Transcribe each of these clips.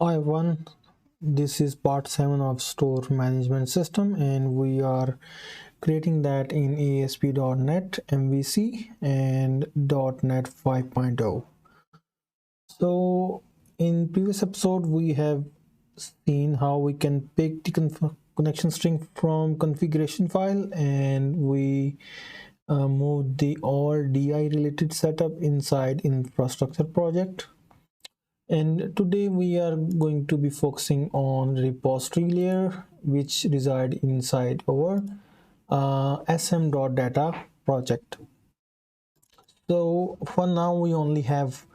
Hi everyone, this is part 7 of store management system and we are creating that in ASP.NET MVC and .NET 5.0. So in previous episode we have seen how we can pick the connection string from configuration file and we move the all DI related setup inside infrastructure project. And today we are going to be focusing on repository layer which reside inside our sm.data project. So for now we only have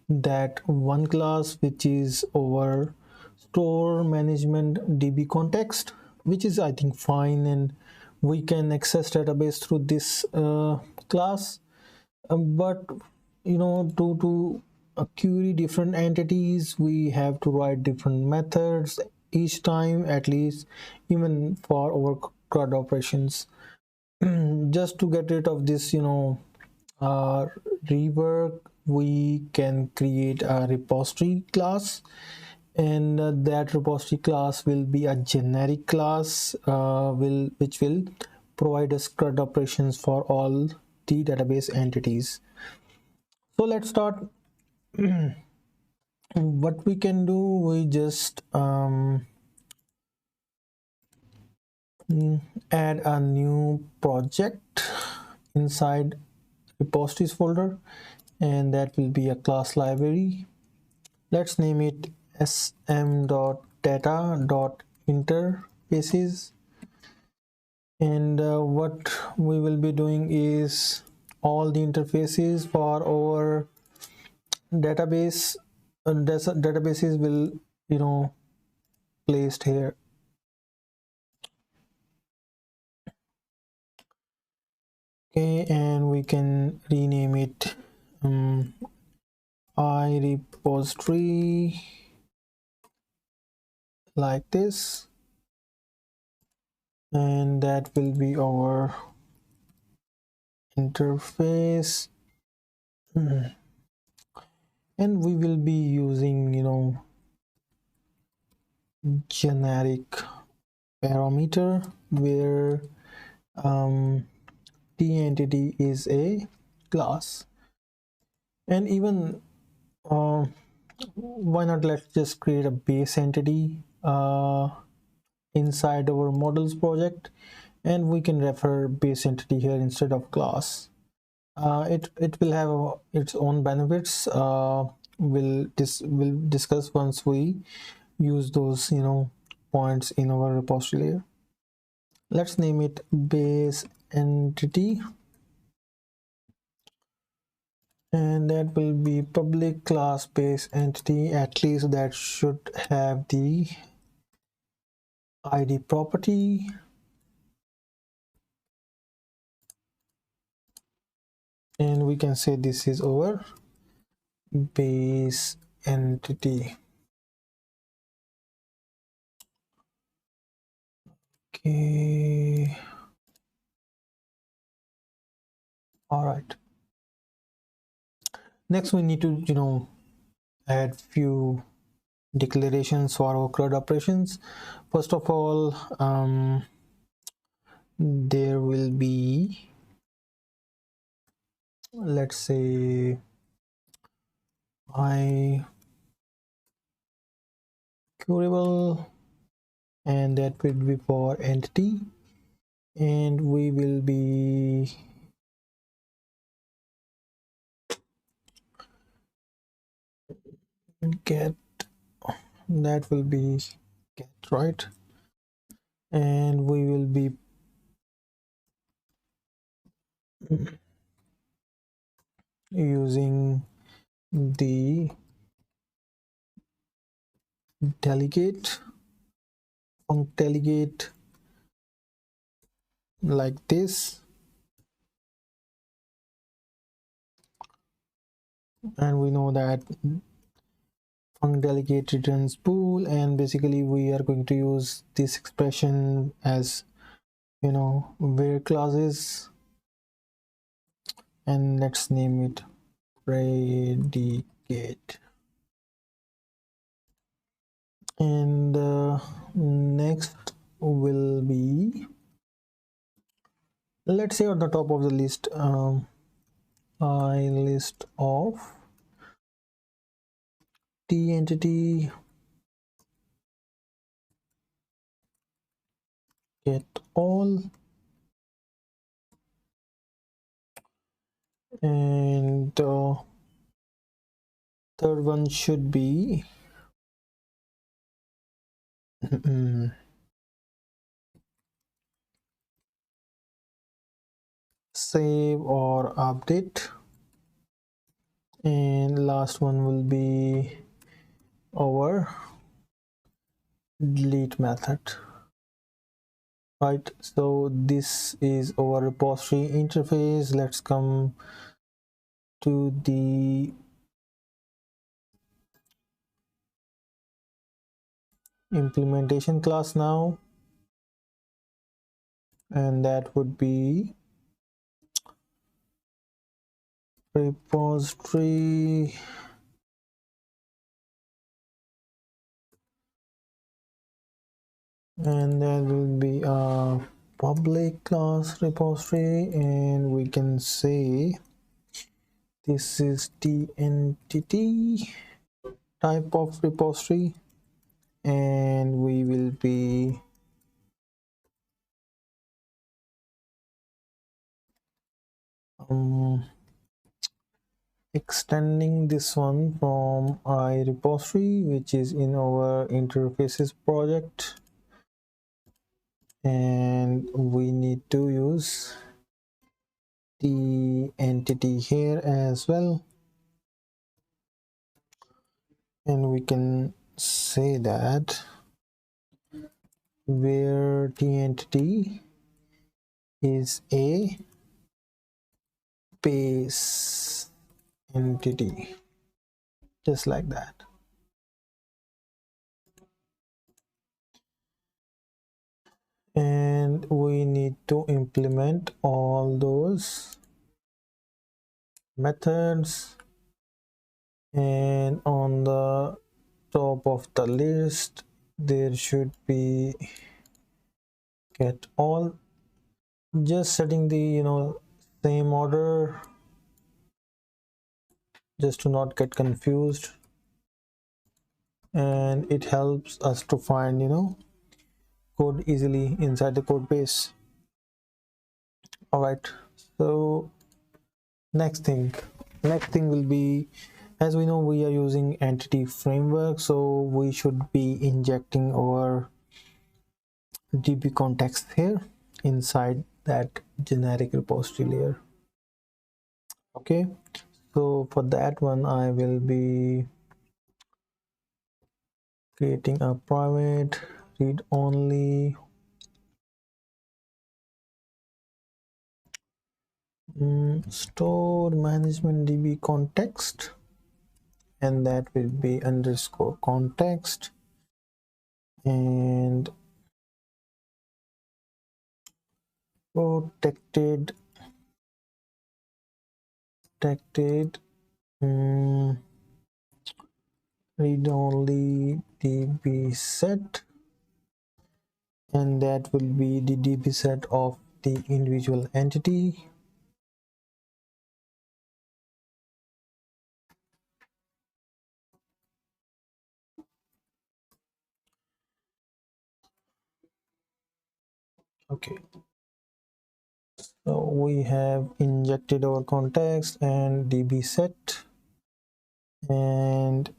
that one class which is our store management DB context, which is I think fine, and we can access database through this class. But to query different entities we have to write different methods each time, at least even for our CRUD operations. Just to get rid of this uh, rework, we can create a repository class, and that repository class will be a generic class which will provide us CRUD operations for all the database entities. So let's start. What we can do, we just add a new project inside repositories folder, and that will be a class library. Let's name it sm.data.interfaces, and what we will be doing is all the interfaces for our database, databases will placed here. Okay, and we can rename it I repository like this, and that will be our interface. And we will be using generic parameter where the entity is a class. And even uh, why not, let's just create a base entity inside our models project, and we can refer base entity here instead of class. It will have its own benefits. We'll discuss once we use those points in our repository layer. Let's name it base entity, and that will be public class base entity. At least that should have the ID property. And we can say this is our base entity. Okay, all right. Next we need to add few declarations for our CRUD operations. First of all, there will be, let's say, I curable, and that will be for entity, and we will be get, that will be get, right, and we will be using the delegate delegate like this, and we know that delegate returns bool, and basically we are going to use this expression as where clauses, and let's name it predicate. And next will be, let's say, at the top of the list, I list of t entity get all, and third one should be save or update, and last one will be our delete method. Right, so this is our repository interface. Let's come to the implementation class now, and that would be repository and that will be a public class repository, and we can say this is the entity type of repository, and we will be extending this one from iRepository, which is in our interfaces project, and we need to use the entity here as well, and we can say that where the entity is a base entity, just like that. And we need to implement all those methods, and on the top of the list there should be get all, just setting the same order just to not get confused, and it helps us to find code easily inside the code base. All right, so next thing will be, as we know, we are using entity framework, so we should be injecting our db context here inside that generic repository layer. Okay, so for that one I will be creating a private read only store management db context, and that will be underscore context, and protected read only db set, and that will be the db set of the individual entity. Okay, so we have injected our context and db set, and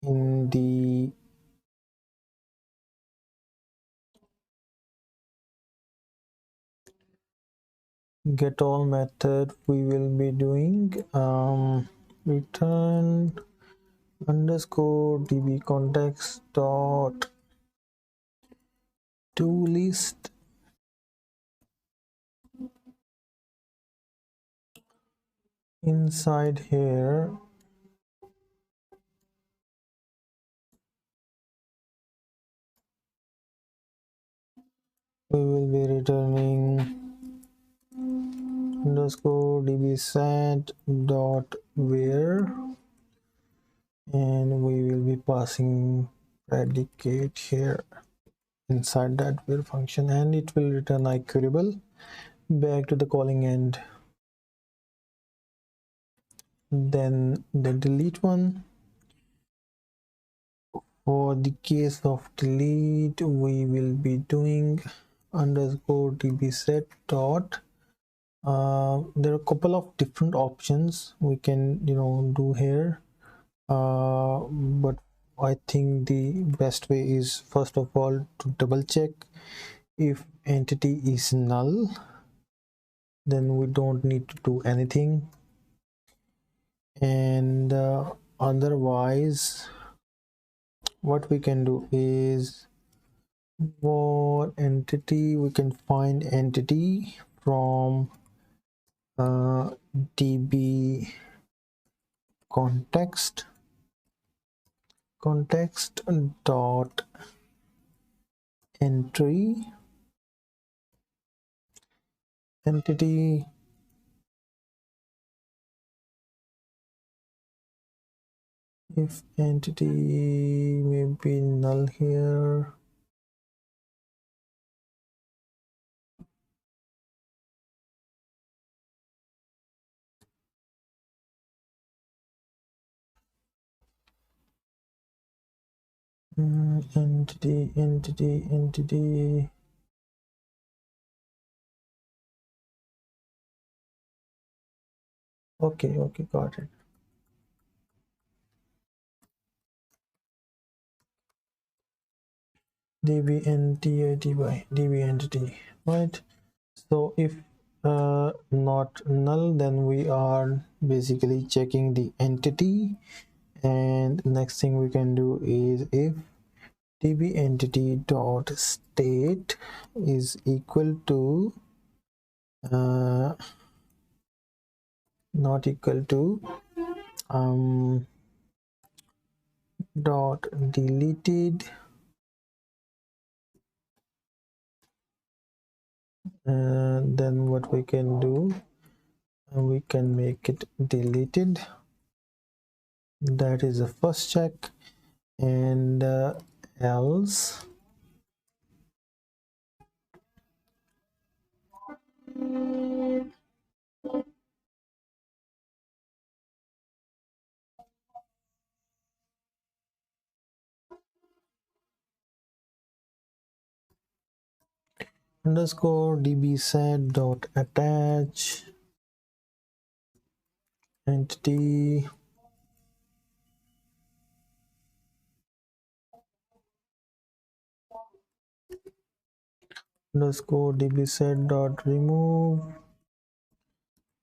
in the get all method we will be doing return underscore db context dot to list, inside here we will be returning underscore db set dot where, and we will be passing predicate here inside that where function, and it will return iQueryable back to the calling end. Then the delete one. For the case of delete, we will be doing underscore dbset dot. There are a couple of different options we can do here, but I think the best way is first of all to double check if entity is null, then we don't need to do anything, and otherwise what we can do is for entity we can find entity from db context dot entry entity, if entity may be null here, entity. Okay, got it. db entity, right? So if not null, then we are basically checking the entity, and next thing we can do is if db entity dot state is equal to not equal to dot deleted, then what we can do, we can make it deleted. That is the first check, and else underscore dbset dot attach entity underscore dbset dot remove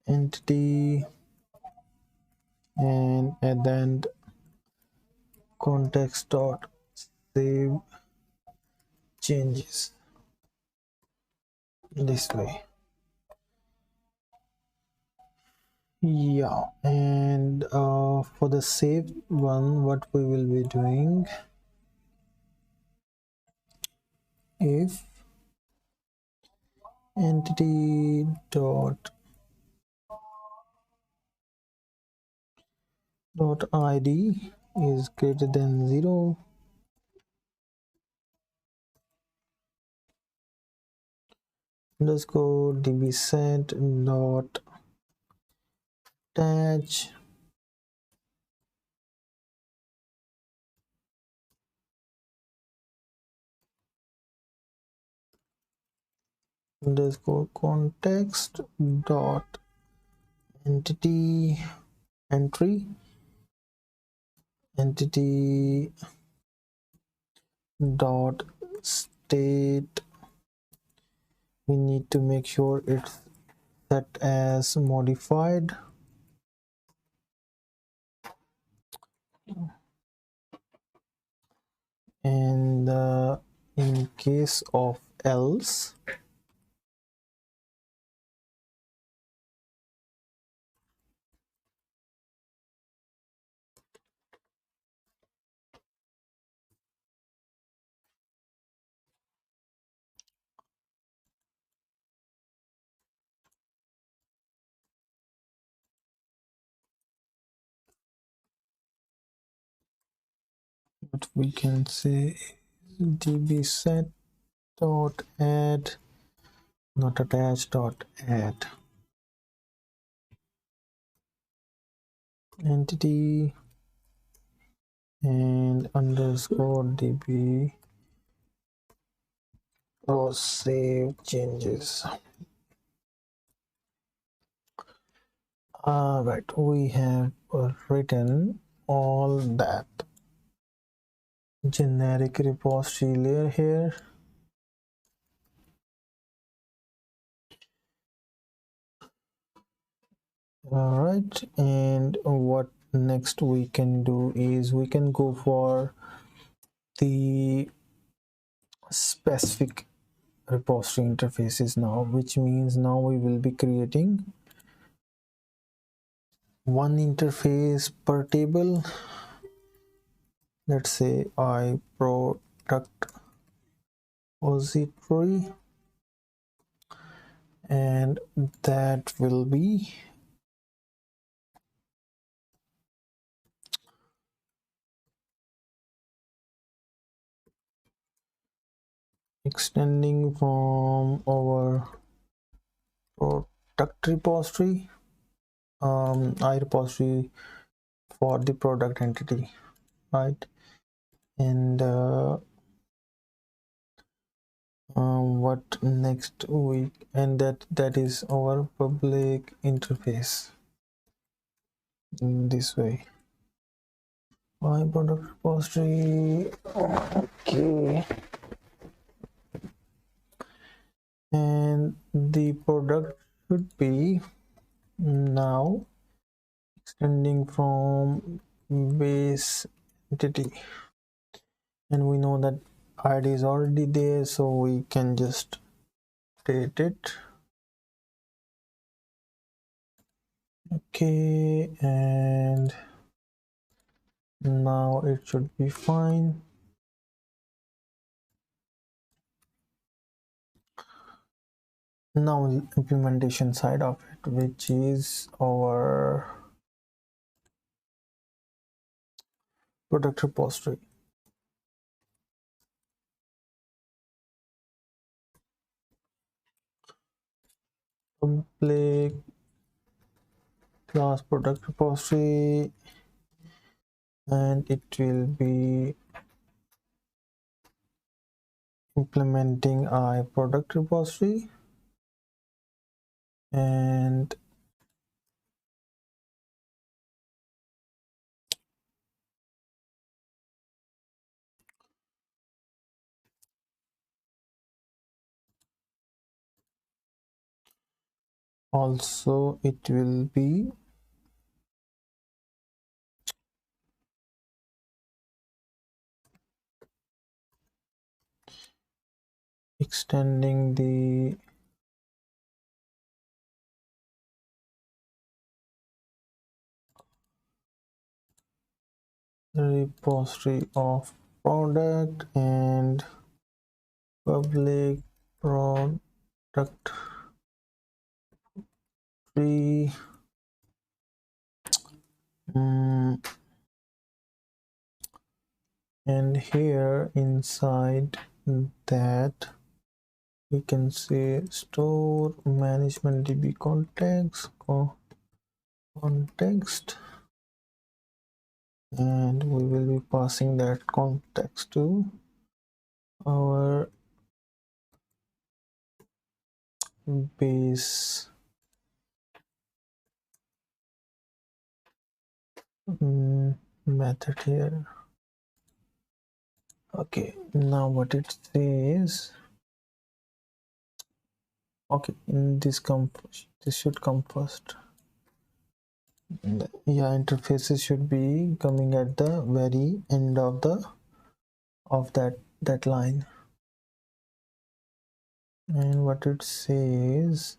entity, and at the end context dot save changes this way. Yeah, and for the save one, what we will be doing, if entity dot id is greater than 0, underscore dbset dot attach underscore context dot entity entry entity dot state, we need to make sure it's set as modified, and in case of else what we can say is db set dot add, not attach, dot add entity and underscore db or save changes. Right, we have written all that generic repository layer here. All right, and what next we can do is we can go for the specific repository interfaces now, which means now we will be creating one interface per table. Let's say I product repository, and that will be extending from our product repository, I repository for the product entity, right? And what next week, and that is our public interface in this way. My product repository, okay, and the product should be now extending from base entity, and we know that id is already there, so we can just state it. Okay, and now it should be fine. Now implementation side of it, which is our product repository. Public class product repository, and it will be implementing I product repository, and also it will be extending the repository of product and public product tree. And here inside that we can say store management db context, and we will be passing that context to our base method here. Okay, now what it says, okay, in this this should come first. Yeah, interfaces should be coming at the very end of that line. And what it says,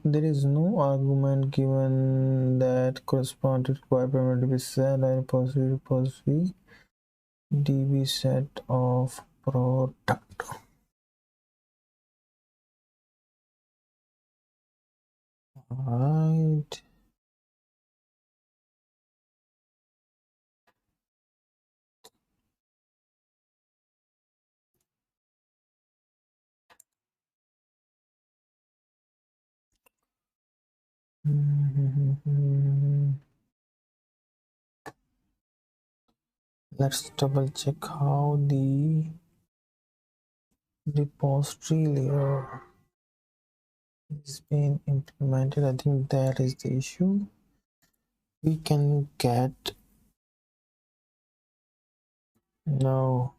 there is no argument given that correspond to required parameter to be set and repository db set of product. Right. Let's double check how the repository layer is being implemented. I think that is the issue. We can get no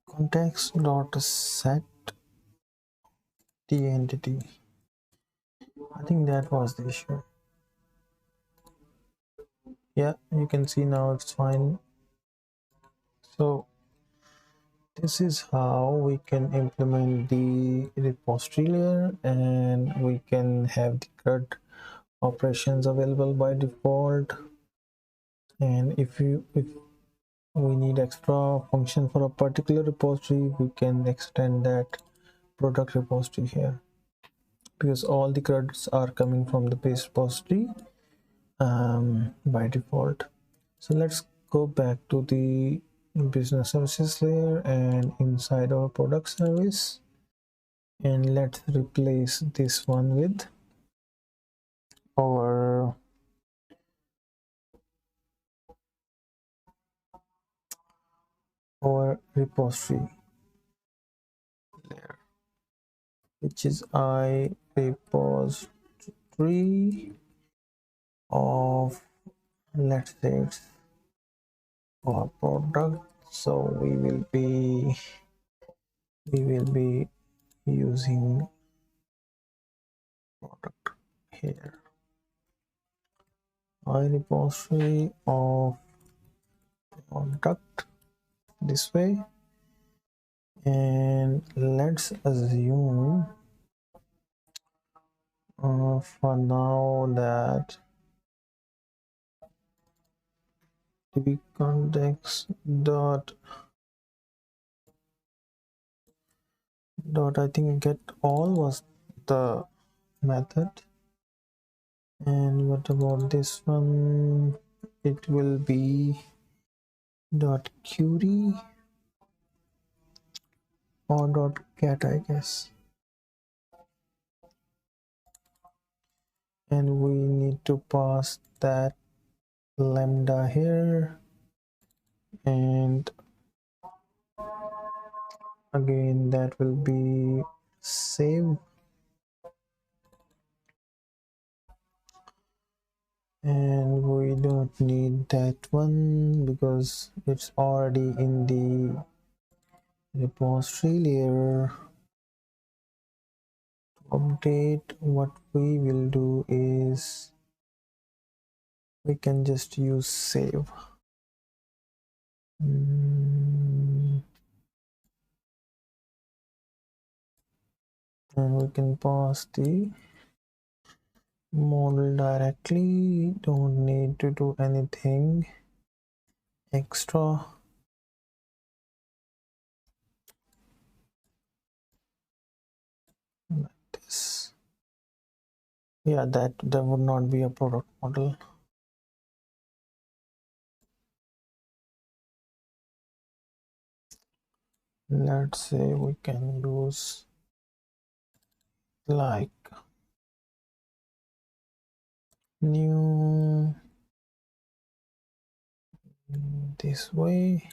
context dot set the entity. I think that was the issue. Yeah, you can see now it's fine. So this is how we can implement the repository layer, and we can have the CRUD operations available by default. And if we need extra function for a particular repository, we can extend that product repository here, because all the CRUDs are coming from the base repository by default. So let's go back to the business services layer and inside our product service, and let's replace this one with our repository layer, which is I repository of, let's say it's our product. So we will be using product here, I repository of product, this way. And let's assume for now that the context dot I think get all was the method. And what about this one? It will be dot query or dot get, I guess. And we need to pass that lambda here, and again that will be save. And we don't need that one because it's already in the repository layer. To update, what we will do is we can just use save. And we can pass the model directly, don't need to do anything extra. Like this. Yeah, that would not be a product model. Let's say we can use like new this way,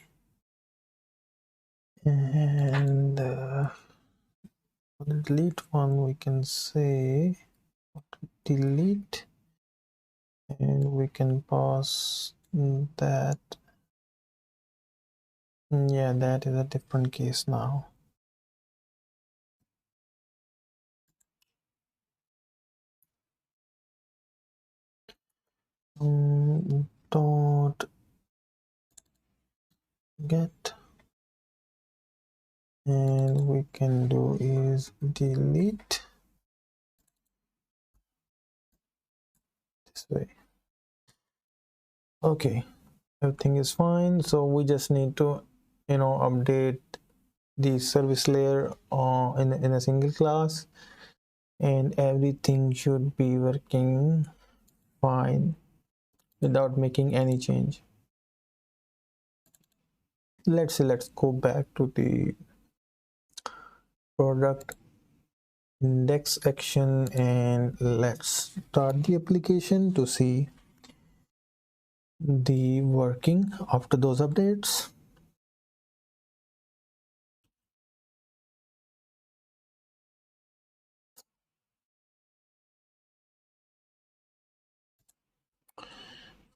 and for the delete one we can say delete, and we can pass that. Yeah, that is a different case now. Dot get, and we can do is delete this way. Okay, everything is fine. So we just need to update the service layer in a single class, and everything should be working fine without making any change. Let's go back to the product index action, and let's start the application to see the working after those updates.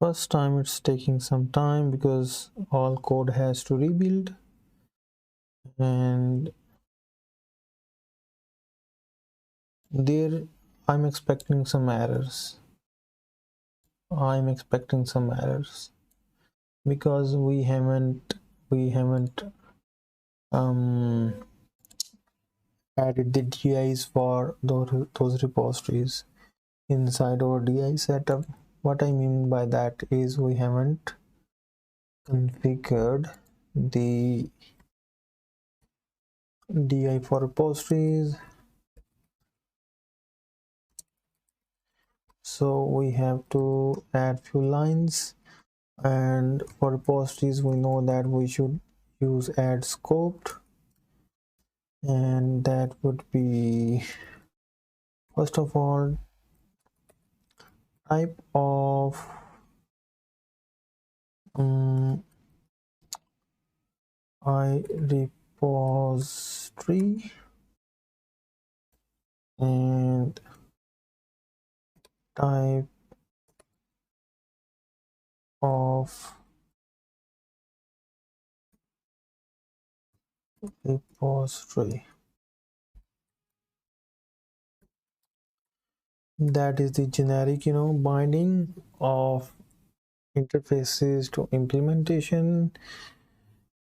First time it's taking some time because all code has to rebuild, and there I'm expecting some errors. Because we haven't um added the DIs for those repositories inside our DI setup. What I mean by that is we haven't configured the DI for repositories, so we have to add few lines. And for repositories, we know that we should use add scoped, and that would be, first of all, type of I repository, and type of repository. That is the generic binding of interfaces to implementation.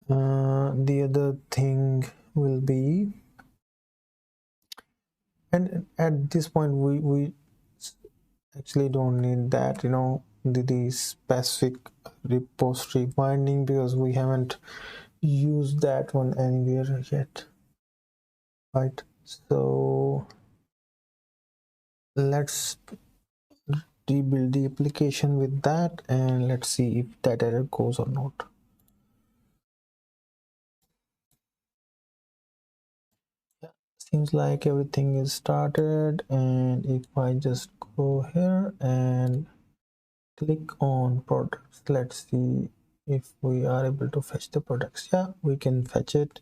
The other thing will be, and at this point we actually don't need that the specific repository binding, because we haven't used that one anywhere yet, right? So let's rebuild the application with that, and let's see if that error goes or not. Yeah, seems like everything is started, and if I just go here and click on products, let's see if we are able to fetch the products. Yeah, we can fetch it,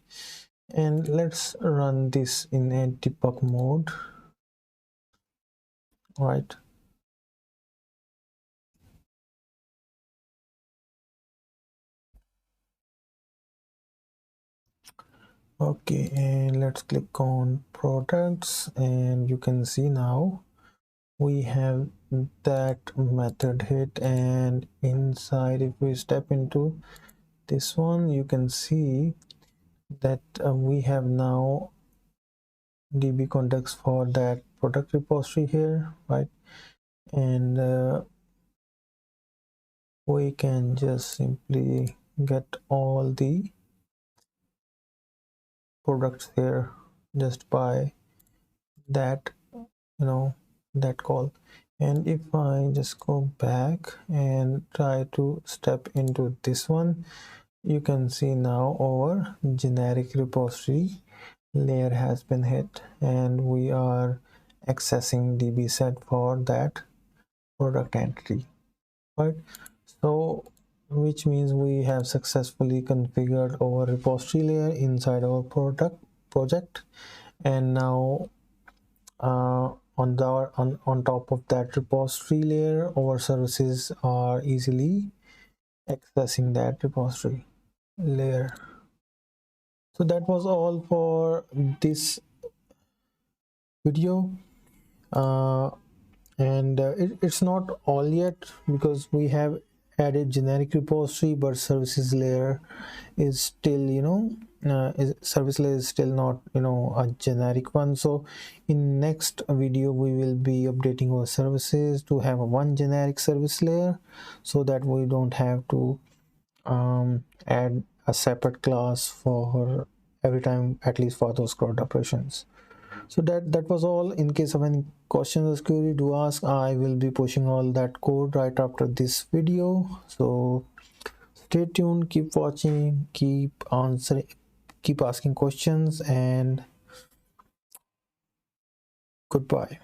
and let's run this in a debug mode, right? Okay, and let's click on products, and you can see now we have that method hit, and inside, if we step into this one, you can see that we have now DB context for that product repository here, right? And we can just simply get all the products here just by that that call. And if I just go back and try to step into this one, you can see now our generic repository layer has been hit, and we are accessing db set for that product entity, right? So which means we have successfully configured our repository layer inside our product project, and now on top of that repository layer, our services are easily accessing that repository layer. So that was all for this video, and it's not all yet, because we have added generic repository, but services layer is still, service layer is still not, a generic one. So in next video we will be updating our services to have a one generic service layer, so that we don't have to add a separate class for every time, at least for those CRUD operations. So that was all. In case of any questions or query, do ask. I will be pushing all that code right after this video, so stay tuned, keep watching, keep answering, keep asking questions, and goodbye.